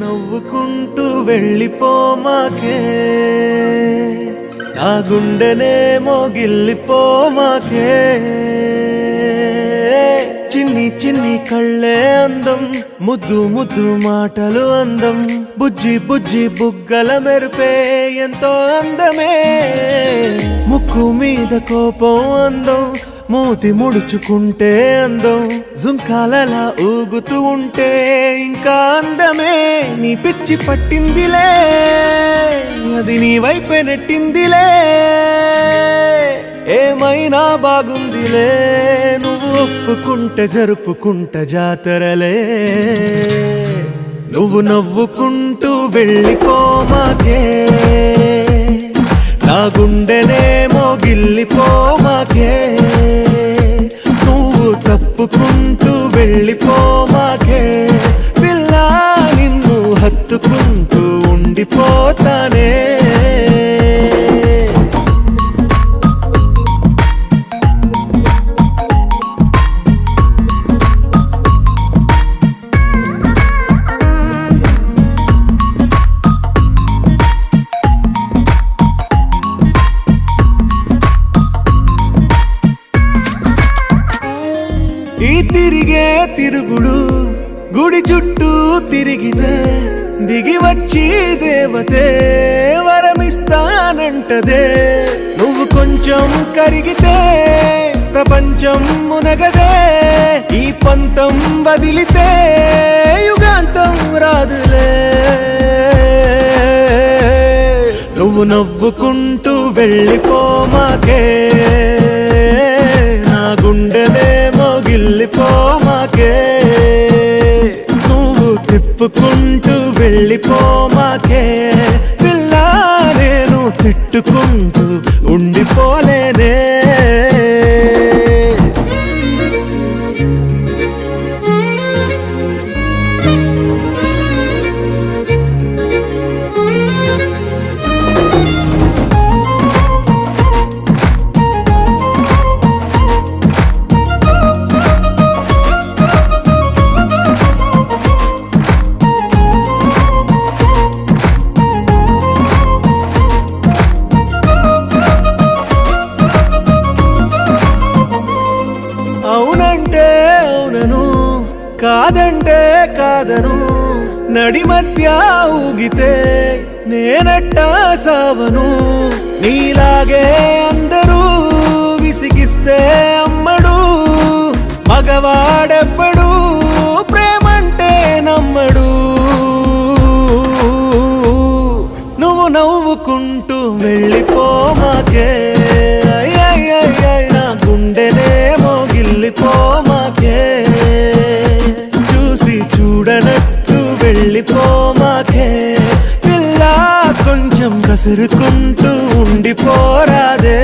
నవ్వుకుంటూ వెళ్ళిపోమాకే నా గుండెనేమో గిల్లిపోమాకే చిన్ని చిన్ని కళ్ళే అందం ముద్దు ముద్దు మాటలు అందం బుజ్జి బుజ్జి బుగ్గల మెరుపే ఎంతో అందమే ముక్కు మీద కోపం అందం మూతి ముడుచుకుంటే అందం జుంకాలలా ఊగుతూ ఉంటే ఇంకా అందమే నీ పిచ్చి పట్టిందిలే అది నీ వైపే నెట్టిందిలే ఏమైనా బాగుందిలే నువ్వు ఒప్పుకుంటే జరుపుకుంట జాతరలే నువ్వు నవ్వుకుంటూ వెళ్ళిపోమాకే నా గుండెనేమో గిల్లిపోమాకే నువ్వు తప్పుకుంటూ వెళ్ళిపోమాకే పిల్ల నిన్ను హత్తుకుంటూ ఉండిపోతానే ఈ తిరిగే తిరుగుడు గుడి చుట్టూ తిరిగితే దిగి వచ్చి దేవతే వరమిస్తానంటదే నువ్వు కొంచెం కరిగితే ప్రపంచం మునగదే ఈ పంతం వదిలితే యుగాంతం రాదులే నువ్వు నవ్వుకుంటూ వెళ్ళిపోమాకే నా గుండెనేమో గిల్లిపోమాకే నువ్వు తిప్పుకుంటూ వెళ్ళిపోమాకే పిల్ల నేను తిట్టుకుంటూ ఉండిపోలేనే అవునంటే అవునను కాదంటే కాదను నడి మధ్య ఊగితే నేనట్టా సావను నీలాగే అందరూ విసిగిస్తే అమ్మడు మగవాడెవ్వడు ప్రేమంటే నమ్మడు నువ్వు నవ్వుకుంటూ వెళ్ళిపోమాకే నా గుండెనేమో గిల్లిపోమాకే చూసి చూడనట్టు వెళ్ళిపోమాకే పిల్ల కొంచెం కసురుకుంటూ ఉండిపోరాదే